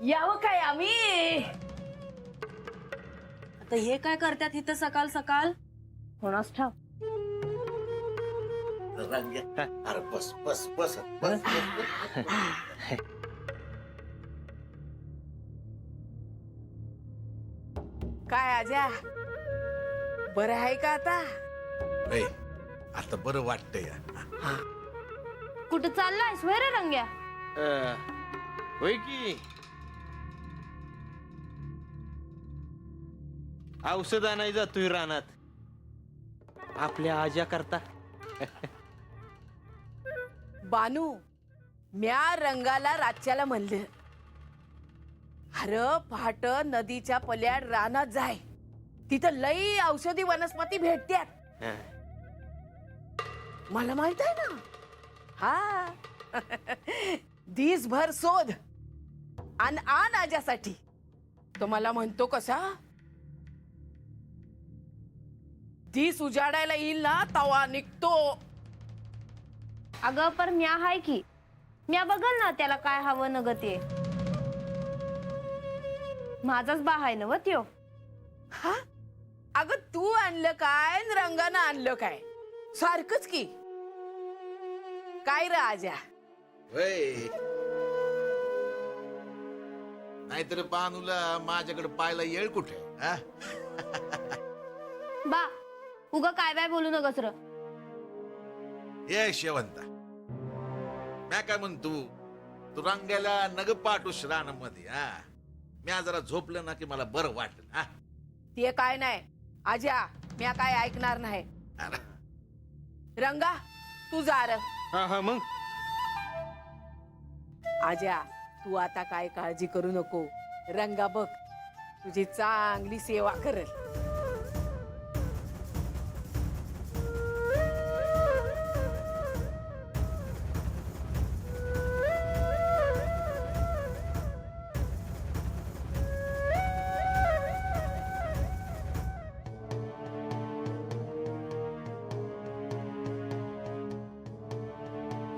यावं काय आम्ही? आता हे काय करतात इथं सकाळ सकाळ? कोणास ठाव. रंग्या, अरे बस बस बस बस. काय आजा, बरं आहे का आता? ए, आता बरं वाटतंय. कुठं चाललायस वे रे रंग्या? होय की औषध आणाय जातोय रानात आपल्या आज्या करता. बानू, म्या रंगाला रातच्याला म्हणलं, अरे पहाट नदीच्या पल्याड रानात जाय, तिथं लई औषधी वनस्पती भेटत्यात. मला माहित आहे ना. हा दिसभर शोध आणि आण आज्यासाठी. तो मला म्हणतो कसा, दिस उजाडायला येईल ना तवा निघतो. अगं पर म्या हाय की, म्या बघल ना त्याला काय हवं न ग ते. माझाच बा हाय ना व त्यो. हा, अगं तू आणलं काय न रंगानं आणलं काय, सारखंच की. काय रे आज्या? नाहीतर बानूला माझ्याकडे पाहायला येळ कुठे? हा? बा उगा काय बाय बोलू नगस र. ये शेवंता, म्या काय म्हणतो, तू रंग्याला नग पाठवू रानामध्ये. हा, म्या जरा झोपलं ना की मला बरं वाटेल. हा, ते काय नाही आज्या, म्या काय ऐकणार नाही. अरे, रंगा तू जा र. हा हा मग आज्या, तू आता काय काळजी करू नको. रंगा बघ तुझी चांगली सेवा करेल.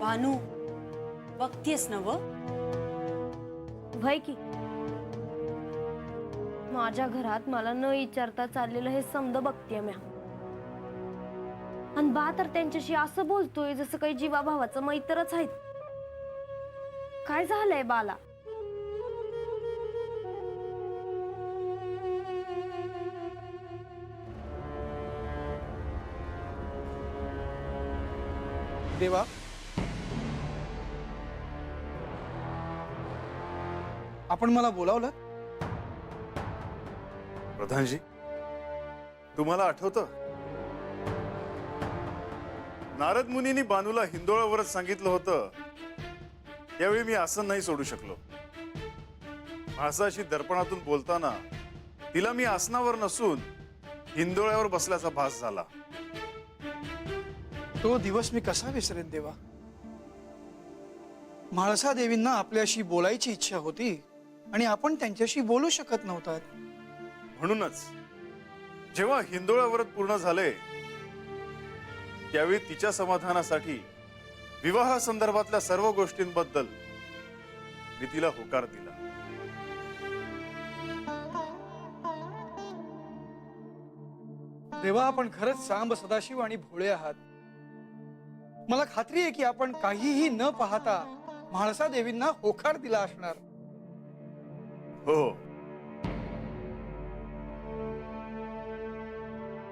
भानू बघतीयस ना व? भय की माझ्या घरात मला न विचारता चाललेलं हे समज बघतेय म्या. आणि बा तर त्यांच्याशी असं बोलतोय जसं काही जीवा भावाचं मैत्रच आहेत. काय झालंय बाला? देवा, आपण मला बोलावलं? प्रधानजी, तुम्हाला आठवतं नारद मुनींनी बानूला हिंदोळावरच सांगितलं होतं. त्यावेळी मी आसन नाही सोडू शकलो. भासाशी दर्पणातून बोलताना तिला मी आसनावर नसून हिंदोळ्यावर बसल्याचा भास झाला. तो दिवस मी कसा विसरेन देवा. म्हाळसा देवींना आपल्याशी बोलायची इच्छा होती आणि आपण त्यांच्याशी बोलू शकत नव्हतात. म्हणूनच जेव्हा हिंदोळ्यावर पूर्ण झाले त्यावेळी तिच्या समाधानासाठी विवाहा संदर्भातल्या सर्व गोष्टींबद्दल मी तिला होकार दिला. देवा, आपण खरंच सांब, सदाशिव आणि भोळे आहात. मला खात्री आहे की आपण काहीही न पाहता म्हाळसा देवींना होकार दिला असणार. हो,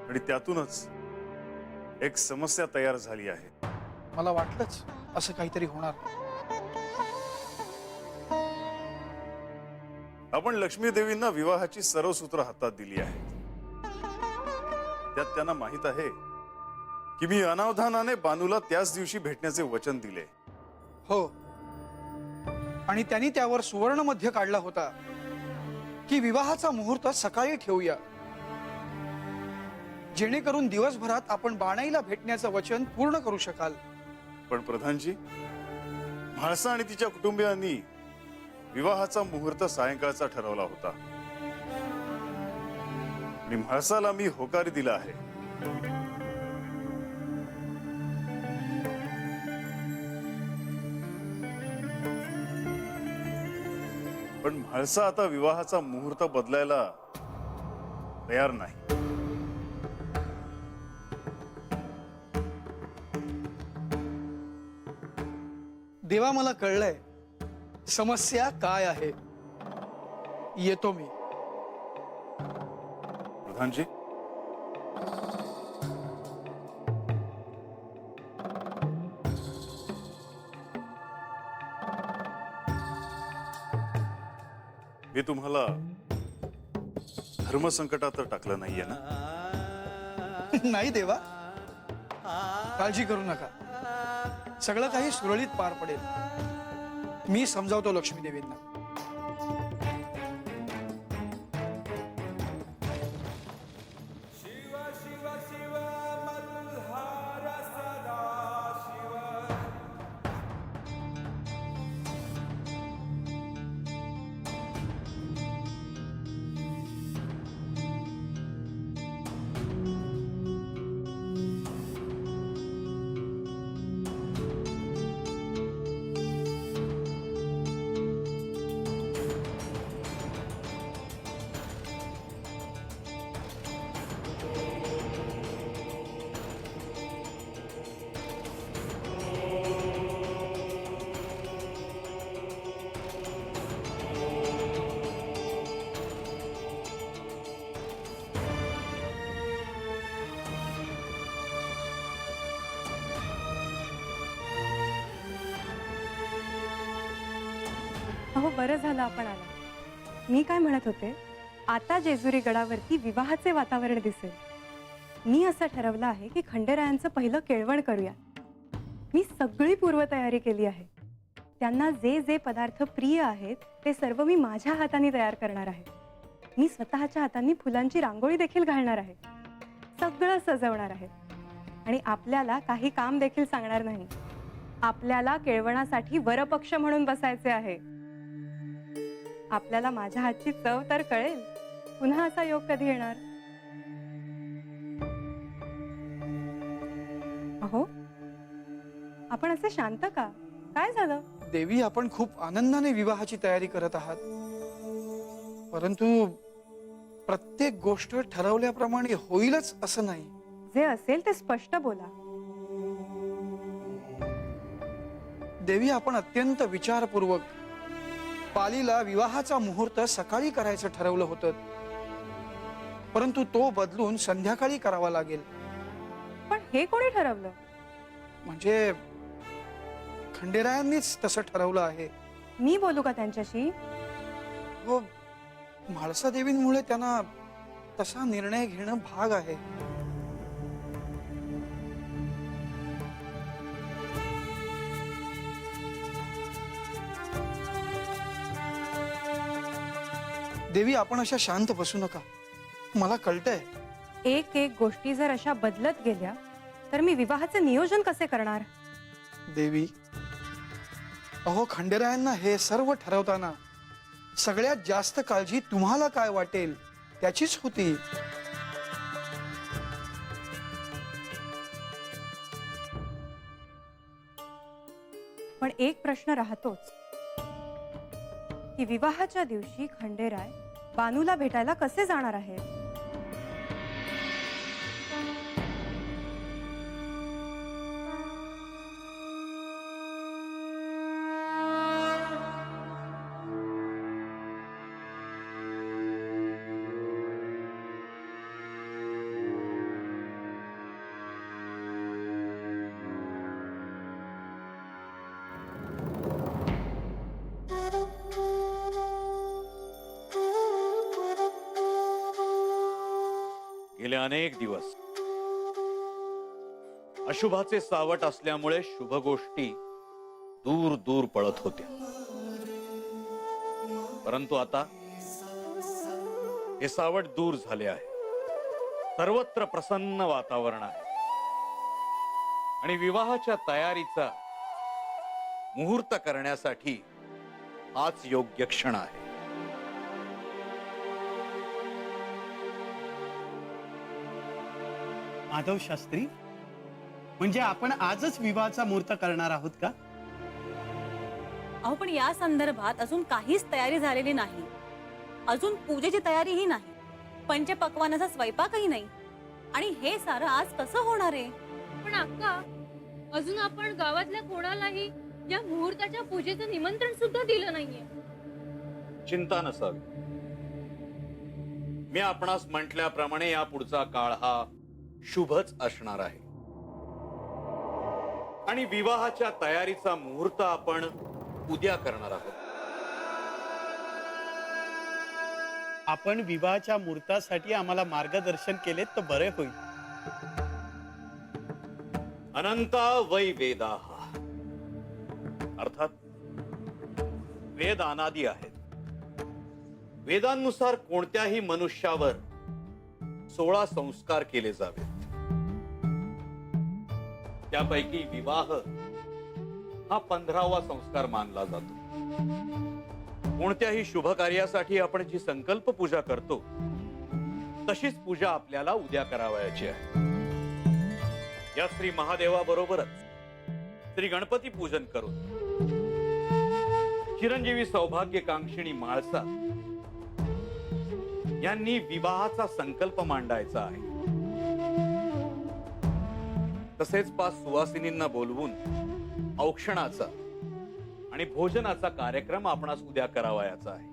आणि त्यातूनच एक समस्या तयार झाली आहे. मला वाटलंच असं काहीतरी होणार. आपण लक्ष्मी देवींना विवाहाची सर्व सूत्र हातात दिली आहेत. त्यात त्यांना माहित आहे की मी अनावधानाने बानूला त्याच दिवशी भेटण्याचे वचन दिले. हो, आणि त्यांनी त्यावर सुवर्ण मध्य काढला होता की विवाहाचा मुहूर्त सकाळी ठेवूया, जेणेकरून दिवसभरात आपण बाणाईला भेटण्याचं वचन पूर्ण करू शकाल. पण प्रधानजी, म्हाळसा आणि तिच्या कुटुंबियांनी विवाहाचा मुहूर्त सायंकाळचा ठरवला होता आणि म्हाळसाला मी होकार दिला आहे. पण म्हाळसा आता विवाहाचा मुहूर्त बदलायला तयार नाही. देवा, मला कळलंय समस्या काय आहे. येतो मी. प्रधानजी, मी तुम्हाला धर्मसंकटात तर टाकलं नाहीये ना? नाही देवा, काळजी करू नका. सगळं काही सुरळीत पार पडेल. मी समजावतो लक्ष्मी देवींना. अहो, बरं झालं आपण आला. मी काय म्हणत होते, आता जेजुरी गडावरती विवाहाचे वातावरण दिसेल. मी असं ठरवलं आहे की खंडेरायांचं पहिलं केळवण करूया. मी सगळी पूर्वतयारी केली आहे. त्यांना जे जे पदार्थ प्रिय आहेत ते सर्व मी माझ्या हाताने तयार करणार आहे. मी स्वतःच्या हातांनी फुलांची रांगोळी देखील घालणार आहे. सगळं सजवणार आहे. आणि आपल्याला काही काम देखील सांगणार नाही. आपल्याला केळवणासाठी वरपक्ष म्हणून बसायचे आहे. आपल्याला माझ्या हातची चव तर कळेल. पुन्हा असा योग कधी येणार? अहो, आपण असे शांत का? काय झालं? देवी, आपण खूप आनंदाने विवाहाची तयारी करत आहात. परंतु प्रत्येक गोष्ट ठरवल्याप्रमाणे होईलच असं नाही. जे असेल ते स्पष्ट बोला. देवी, आपण अत्यंत विचारपूर्वक पालीला विवाहाचा मुहूर्त सकाळी करायचं ठरवलं होतं. परंतु तो बदलून संध्याकाळी करावा लागेल. पण हे कोणी ठरवलं? म्हणजे खंडेरायांनीच तसं ठरवलं आहे. मी बोलू का त्यांच्याशी? हो, म्हाळसा देवींमुळे त्यांना तसा निर्णय घेणं भाग आहे. देवी, आपण अशा शांत बसू नका. मला कळतंय. एक एक गोष्टी जर अशा बदलत गेल्या तर मी विवाहाचं नियोजन कसे करणार? देवी, अहो, खंडेरायांना हे सर्व ठरवताना सगळ्यात जास्त काळजी तुम्हाला काय वाटेल त्याचीच होती. पण एक प्रश्न राहतोच की विवाहाच्या दिवशी खंडेराय बानूला भेटायला कसे जाणार आहेत? गेले अनेक दिवस अशुभाचे सावट असल्यामुळे शुभ गोष्टी दूर दूर पळत होत्या. परंतु आता हे सावट दूर झाले आहे. सर्वत्र प्रसन्न वातावरण आहे आणि विवाहाच्या तयारीचा मुहूर्त करण्यासाठी हाच योग्य क्षण आहे. माधव शास्त्री, म्हणजे आपण आजच विवाहाचा मुहूर्त करणार आहोत का? अहो पण या संदर्भात अजून काहीच तयारी झालेली नाही. अजून पूजेची तयारीही नाही, पंचपक्वानाचा स्वयंपाकही नाही. आणि हे सारं आज कसं होणार आहे? पण अक्का, अजून आपण गावातल्या कोणालाही या मुहूर्ताच्या पूजेचं निमंत्रण सुद्धा दिलं नाहीये. चिंता नसावी. मी आपणास म्हटल्याप्रमाणे या पुढचा काळ हा शुभच असणार आहे. आणि विवाहाच्या तयारीचा मुहूर्त आपण उद्या करणार आहोत. आपण विवाहाच्या मुहूर्तासाठी आम्हाला मार्गदर्शन केले तर बरे होईल. अनंता वै वेदाः, अर्थात वेद अनादी आहेत. वेदांनुसार कोणत्याही मनुष्यावर 16 संस्कार केले जावेत. त्यापैकी विवाह हा 15वा संस्कार मानला जातो. कोणत्याही शुभ कार्यासाठी आपण जी संकल्प पूजा करतो तशीच पूजा आपल्याला उद्या करावयाची आहे. या श्री महादेवाबरोबरच श्री गणपती पूजन करून चिरंजीवी सौभाग्यकांक्षिणी म्हाळसा यांनी विवाहाचा संकल्प मांडायचा आहे. तसेच 5 सुवासिनींना बोलवून औक्षणाचा आणि भोजनाचा कार्यक्रम आपणास उद्या करावयाचा आहे.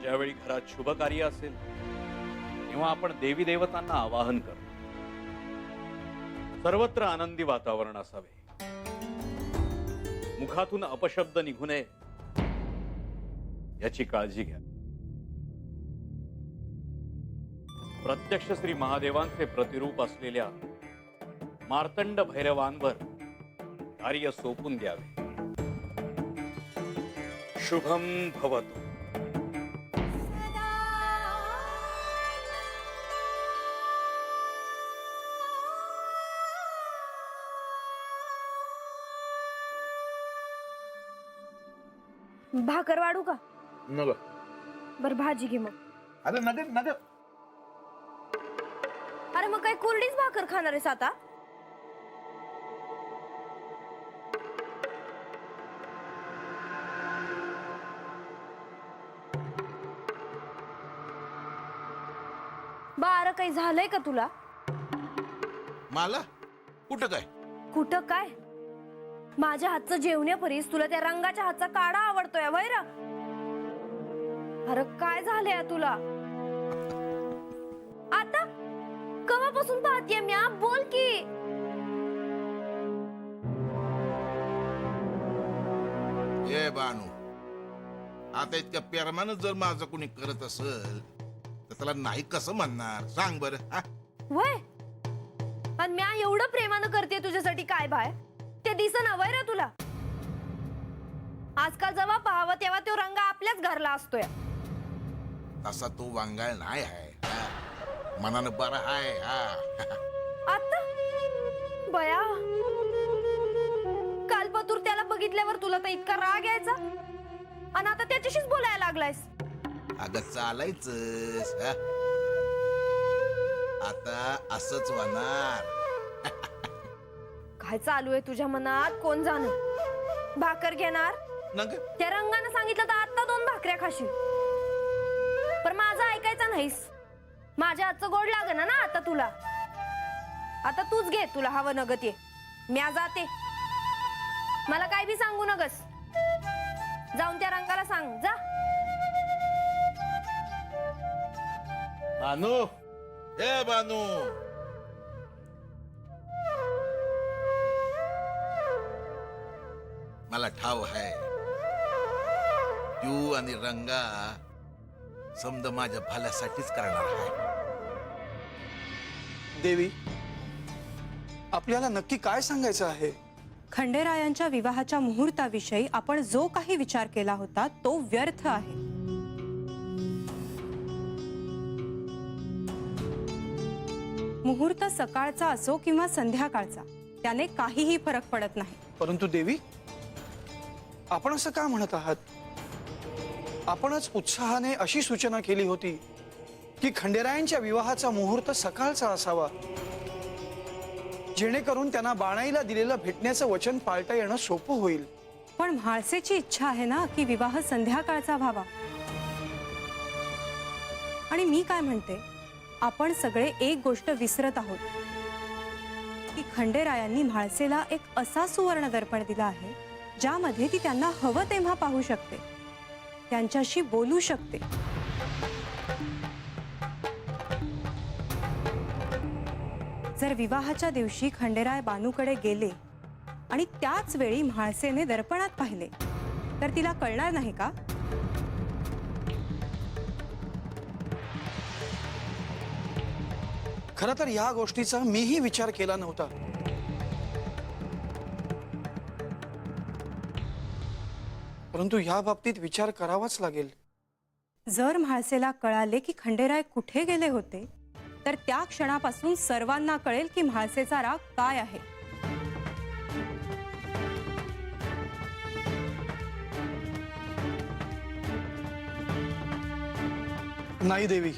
ज्यावेळी घरात शुभ कार्य असेल तेव्हा आपण देवी देवतांना आवाहन करतो. सर्वत्र आनंदी वातावरण असावे. मुखातून अपशब्द निघू नये याची काळजी घ्या. प्रत्यक्ष श्री महादेवांचे प्रतिरूप असलेल्या मार्तंड भैरवांवर कार्य सोपून द्यावे. शुभम भवतु. भाकर वाढू का? नग बर भाजी घे मग. अरे नग नग अरे मग काय कोरडीच भाकर खाणार आहेस आता? बारा काही झालंय का तुला? मला कुठं काय? कुठं काय? माझ्या हातचं जेवण्यापरीस तुला त्या रंगाच्या हातचा काढा आवडतोय वैर? अरे काय झालंय तुला आता? कवापासून पाहतीये मी? बोल की. ए बानू, आता इतक्या प्रेमानं जर माझं कोणी करत असेल तर त्याला नाही कसं म्हणणार सांग बरं. वय आणि मी एवढं प्रेमानं करते तुझ्यासाठी काय बाय ते दिसन हवंय रे तुला? आजकाल जेव्हा पाहावं तेव्हा तो रंग आपल्याच घरला असतोय. तसा तो वांगाळ नाही आहे, मनानं बरा आहे. आता बया काल पतूर त्याला बघितल्यावर तुला तर इतका राग यायचा आणि आता त्याच्याशीच बोलायला लागलायस. अगं चालायचंच. आता असंच होणार. काय चालू आहे तुझ्या मनात कोण जाणं? भाकर घेणार त्या रंगानं सांगितलं तर आता 2 भाकऱ्या खाशील. पण माझं ऐकायचं नाहीस. माझ्या हातचं गोड लागेना ना आता तुला. आता तूच घे, तुला हवं नगत. ये म्या जाते. मला काय बी सांगू नगस. जाऊन त्या रंगाला सांग जा. बानू, ए बानू, मला ठाव आहे तू आणि रंगा समद माझ्या भल्यासाठीच करणार आहे. देवी, आपल्याला नक्की काय सांगायचं आहे? खंडेरायांच्या विवाहाच्या मुहूर्ताविषयी आपण जो काही विचार केला होता तो व्यर्थ आहे. मुहूर्त सकाळचा असो किंवा संध्याकाळचा, त्याने काहीही फरक पडत नाही. परंतु देवी, आपण असं का म्हणत आहात? आपणच उत्साहाने अशी सूचना केली होती की खंडेरायांच्या विवाहाचा मुहूर्त सकाळचा असावा, जेणेकरून त्यांना बाणाईला दिलेलं भेटण्याचं वचन पाळता येणं सोपं होईल. पण म्हाळसेची इच्छा आहे ना की विवाह संध्याकाळचा व्हावा. आणि मी काय म्हणते, आपण सगळे एक गोष्ट विसरत आहोत की खंडेरायांनी म्हाळसेला एक असा सुवर्ण दर्पण दिला आहे ज्यामध्ये ती त्यांना हवं तेव्हा पाहू शकते, त्यांच्याशी बोलू शकते. जर विवाहाच्या दिवशी खंडेराय बानूकडे गेले आणि त्याच वेळी म्हाळसेने दर्पणात पाहिले तर तिला कळणार नाही का? खरं तर या गोष्टीचा मीही विचार केला नव्हता. परंतु या बाबतीत विचार करावाच लागेल. जर म्हाळसेला कळाले की खंडेराय कुठे गेले होते तर त्या क्षणापासून सर्वांना कळेल की म्हाळसेचा राग काय आहे. नाही देवी,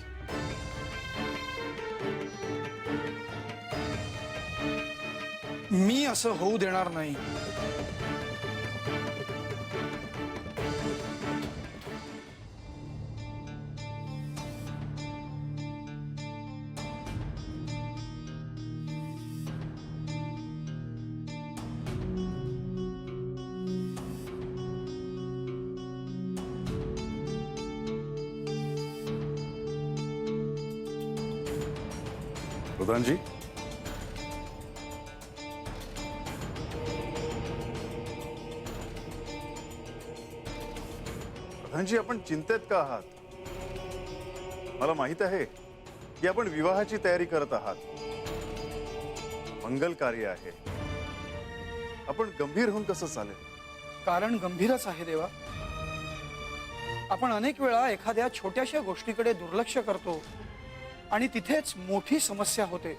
मी असं होऊ देणार नाही. प्रधानजी, प्रधानजी, आपण चिंतेत का आहात? मला माहित आहे की आपण विवाहाची तयारी करत आहात. मंगल कार्य आहे. आपण गंभीर होऊन कसं चालेल? कारण गंभीरच आहे देवा. आपण अनेक वेळा एखाद्या छोट्याशा गोष्टीकडे दुर्लक्ष करतो आणि तिथेच मोठी समस्या होते.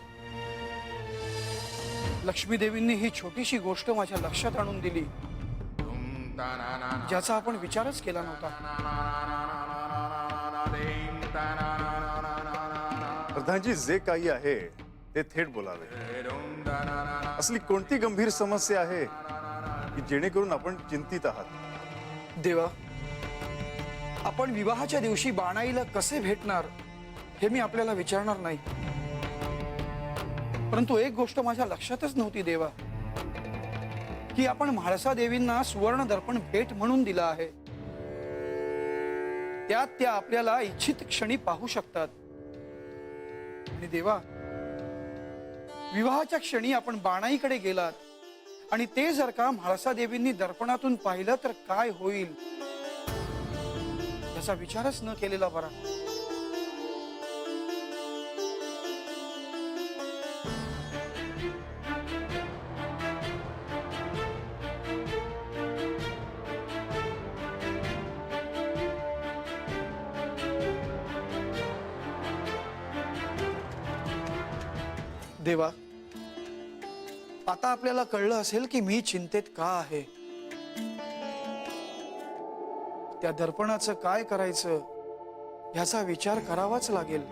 लक्ष्मी देवींनी ही छोटीशी गोष्ट माझ्या लक्षात आणून दिली, ज्याचा आपण विचारच केला नव्हता. प्रधानजी, जे काही आहे ते थेट बोलावे. असली कोणती गंभीर समस्या आहे की जेणेकरून आपण चिंतित आहात? देवा, आपण विवाहाच्या दिवशी बाणाईला कसे भेटणार हे मी आपल्याला विचारणार नाही. परंतु एक गोष्ट माझ्या लक्षातच नव्हती देवा, की आपण म्हाळसा देवींना सुवर्ण दर्पण भेट म्हणून दिला आहे. त्यात त्या आपल्याला इच्छित क्षणी पाहू शकतात. आणि देवा, विवाहाच्या क्षणी आपण बाणाईकडे गेलात आणि ते जर का म्हाळसा देवींनी दर्पणातून पाहिलं तर काय होईल याचा विचारच न केलेला बरा. देवा, आता आपल्याला कळलं असेल की मी चिंतेत का आहे. त्या दर्पणाचं काय करायचं याचा विचार करावाच लागेल.